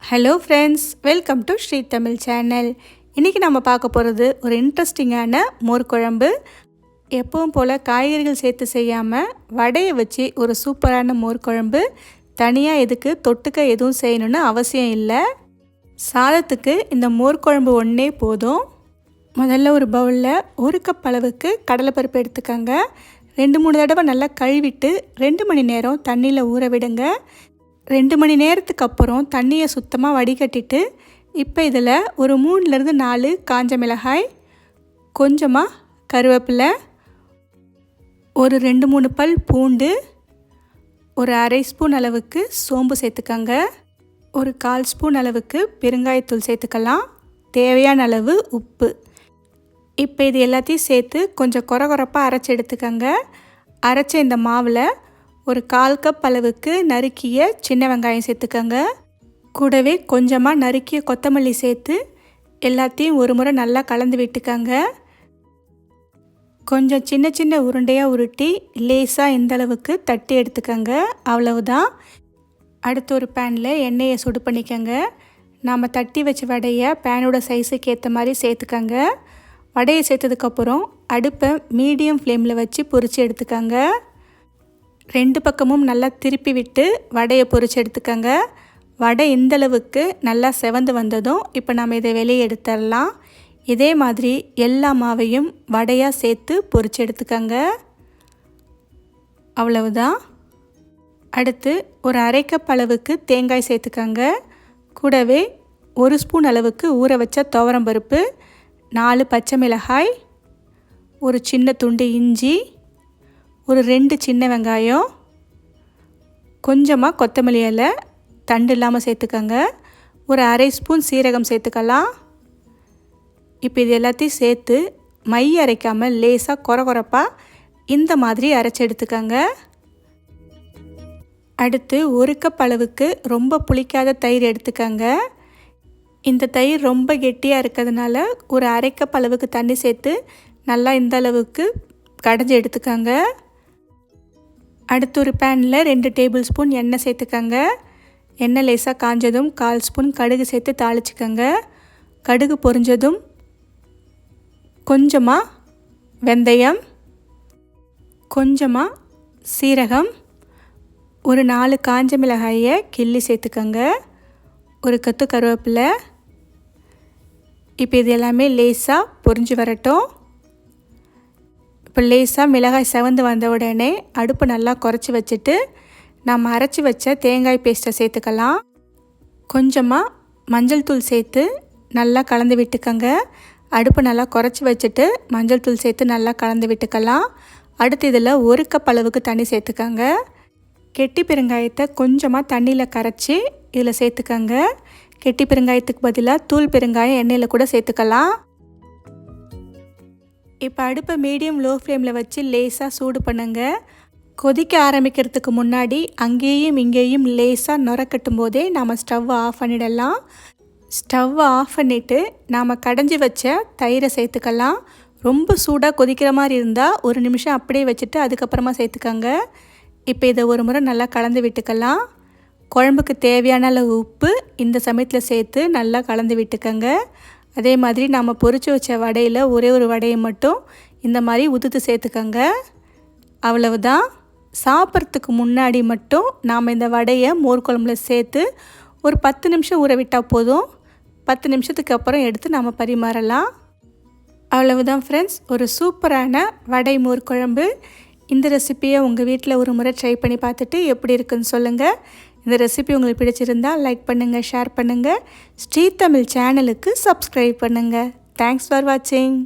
Hello friends, welcome to Sri Tamil channel. இன்றைக்கி நம்ம பார்க்க போகிறது ஒரு இன்ட்ரெஸ்டிங்கான மோர் குழம்பு. எப்பவும் போல் காய்கறிகள் சேர்த்து செய்யாமல் வடையை வச்சு ஒரு சூப்பரான மோர் குழம்பு. தனியாக இதுக்கு தொட்டுக்க எதுவும் செய்யணுன்னு அவசியம் இல்லை. சாதத்துக்கு இந்த மோர் குழம்பு ஒன்றே போதும். முதல்ல ஒரு பவுலில் 1 கப் அளவுக்கு கடலைப்பருப்பு எடுத்துக்கோங்க. 2-3 தடவை நல்லா கழுவிட்டு 2 மணி நேரம் தண்ணியில் ஊற விடுங்க. 2 மணி நேரத்துக்கு அப்புறம் தண்ணியை சுத்தமாக வடிகட்டிட்டு இப்போ இதில் ஒரு 3-4 காஞ்ச மிளகாய், கொஞ்சமாக கருவேப்பிலை, ஒரு 2-3 பல் பூண்டு, ஒரு அரை ஸ்பூன் அளவுக்கு சோம்பு சேர்த்துக்கங்க, ஒரு 1/4 ஸ்பூன் அளவுக்கு பெருங்காயத்தூள் சேர்த்துக்கலாம், தேவையான அளவு உப்பு. இப்போ இது எல்லாத்தையும் சேர்த்து கொஞ்சம் கொரகொரப்பாக அரைச்சி எடுத்துக்கங்க. அரைச்ச இந்த மாவில் ஒரு 1/4 கப் அளவுக்கு நறுக்கிய சின்ன வெங்காயம் சேர்த்துக்கங்க. கூடவே கொஞ்சமாக நறுக்கிய கொத்தமல்லி சேர்த்து எல்லாத்தையும் ஒரு முறை நல்லா கலந்து விட்டுக்கங்க. கொஞ்சம் சின்ன சின்ன உருண்டையாக உருட்டி லேசாக இந்த அளவுக்கு தட்டி எடுத்துக்கங்க. அவ்வளவுதான். அடுத்து ஒரு பேனில் எண்ணெயை சுடு பண்ணிக்கங்க. நாம் தட்டி வச்ச வடையை பேனோட சைஸுக்கு ஏற்ற மாதிரி சேர்த்துக்கங்க. வடையை சேர்த்ததுக்கப்புறம் அடுப்பை மீடியம் ஃப்ளேமில் வச்சு பொரித்து எடுத்துக்கங்க. 2 பக்கமும் நல்லா திருப்பி விட்டு வடையை பொரித்து எடுத்துக்கங்க. வடை இந்தளவுக்கு நல்லா செவந்து வந்ததும் இப்போ நம்ம இதை வெளியே எடுத்துடலாம். இதே மாதிரி எல்லா மாவையும் வடையாக சேர்த்து பொரித்து எடுத்துக்கங்க. அவ்வளவுதான். அடுத்து ஒரு அரை கப் அளவுக்கு தேங்காய் சேர்த்துக்கங்க. கூடவே 1 ஸ்பூன் அளவுக்கு ஊற வச்ச துவரம்பருப்பு, 4 பச்சை மிளகாய், ஒரு சின்ன துண்டு இஞ்சி, ஒரு 2 சின்ன வெங்காயம், கொஞ்சமாக கொத்தமல்லி இலை தண்டு இல்லாமல் சேர்த்துக்கங்க, ஒரு அரை ஸ்பூன் சீரகம் சேர்த்துக்கலாம். இப்போ இது எல்லாத்தையும் சேர்த்து மை அரைக்காமல் லேசாக கொரகொரப்பாக இந்த மாதிரி அரைச்சி எடுத்துக்கங்க. அடுத்து 1 கப் அளவுக்கு ரொம்ப புளிக்காத தயிர் எடுத்துக்கங்க. இந்த தயிர் ரொம்ப கெட்டியாக இருக்கிறதுனால ஒரு அரை கப் அளவுக்கு தண்ணி சேர்த்து நல்லா இந்த அளவுக்கு கடைஞ்சி எடுத்துக்கங்க. அடுத்து ஒரு பேனில் 2 டேபிள் ஸ்பூன் எண்ணெய் சேர்த்துக்கங்க. எண்ணெய் லேசாக காஞ்சதும் 1/4 ஸ்பூன் கடுகு சேர்த்து தாளிச்சுக்கங்க. கடுகு பொரிஞ்சதும் கொஞ்சமாக வெந்தயம், கொஞ்சமாக சீரகம், ஒரு 4 காஞ்ச மிளகாயை கிள்ளி சேர்த்துக்கங்க, ஒரு கொத்து கருவேப்பிலை. இப்போ இது எல்லாமே லேசாக பொரிஞ்சு வரட்டும். இப்போ லேசாக மிளகாய் செவந்து வந்த உடனே அடுப்பு நல்லா குறைச்சி வச்சுட்டு நம்ம அரைச்சி வச்ச தேங்காய் பேஸ்ட்டை சேர்த்துக்கலாம். கொஞ்சமாக மஞ்சள் தூள் சேர்த்து நல்லா கலந்து விட்டுக்கங்க. அடுப்பு நல்லா குறைச்சி வச்சுட்டு மஞ்சள் தூள் சேர்த்து நல்லா கலந்து விட்டுக்கலாம். அடுத்து இதில் 1 கப் அளவுக்கு தண்ணி சேர்த்துக்கங்க. கெட்டி பெருங்காயத்தை கொஞ்சமாக தண்ணியில் கரைச்சி இதில் சேர்த்துக்கங்க. கெட்டி பெருங்காயத்துக்கு பதிலாக தூள் பெருங்காயம் எண்ணெயில் கூட சேர்த்துக்கலாம். இப்போ அடுப்பை மீடியம் லோ ஃப்ளேமில் வச்சு லேசாக சூடு பண்ணுங்க. கொதிக்க ஆரம்பிக்கிறதுக்கு முன்னாடி அங்கேயும் இங்கேயும் லேசாக நுரக்கட்டும் போதே நாம் ஸ்டவ்வை ஆஃப் பண்ணிடலாம். ஸ்டவ்வை ஆஃப் பண்ணிவிட்டு நாம் கடைஞ்சி வச்ச தயிரை சேர்த்துக்கலாம். ரொம்ப சூடாக கொதிக்கிற மாதிரி இருந்தால் 1 நிமிஷம் அப்படியே வச்சுட்டு அதுக்கப்புறமா சேர்த்துக்கங்க. இப்போ இதை ஒரு முறை நல்லா கலந்து விட்டுக்கலாம். குழம்புக்கு தேவையான அளவு உப்பு இந்த சமயத்தில் சேர்த்து நல்லா கலந்து விட்டுக்கங்க. அதே மாதிரி நாம் பொரிச்சு வச்ச வடையில் ஒரே ஒரு வடையை மட்டும் இந்த மாதிரி உதுத்து சேர்த்துக்கங்க. அவ்வளவுதான். சாப்பிட்றதுக்கு முன்னாடி மட்டும் நாம் இந்த வடையை மோர் குழம்புல சேர்த்து ஒரு 10 நிமிஷம் ஊற விட்டால் போதும். 10 நிமிஷத்துக்கு அப்புறம் எடுத்து நாம் பரிமாறலாம். அவ்வளவுதான் ஃப்ரெண்ட்ஸ், ஒரு சூப்பரான வடை மோர் குழம்பு. இந்த ரெசிப்பியை உங்கள் வீட்டில் ஒரு முறை ட்ரை பண்ணி பார்த்துட்டு எப்படி இருக்குன்னு சொல்லுங்கள். இந்த ரெசிபி உங்களுக்கு பிடிச்சிருந்தால் லைக் பண்ணுங்கள், ஷேர் பண்ணுங்கள். ஸ்ரீ தமிழ் சேனலுக்கு சப்ஸ்கிரைப் பண்ணுங்கள். தேங்க்ஸ் ஃபார் வாட்சிங்.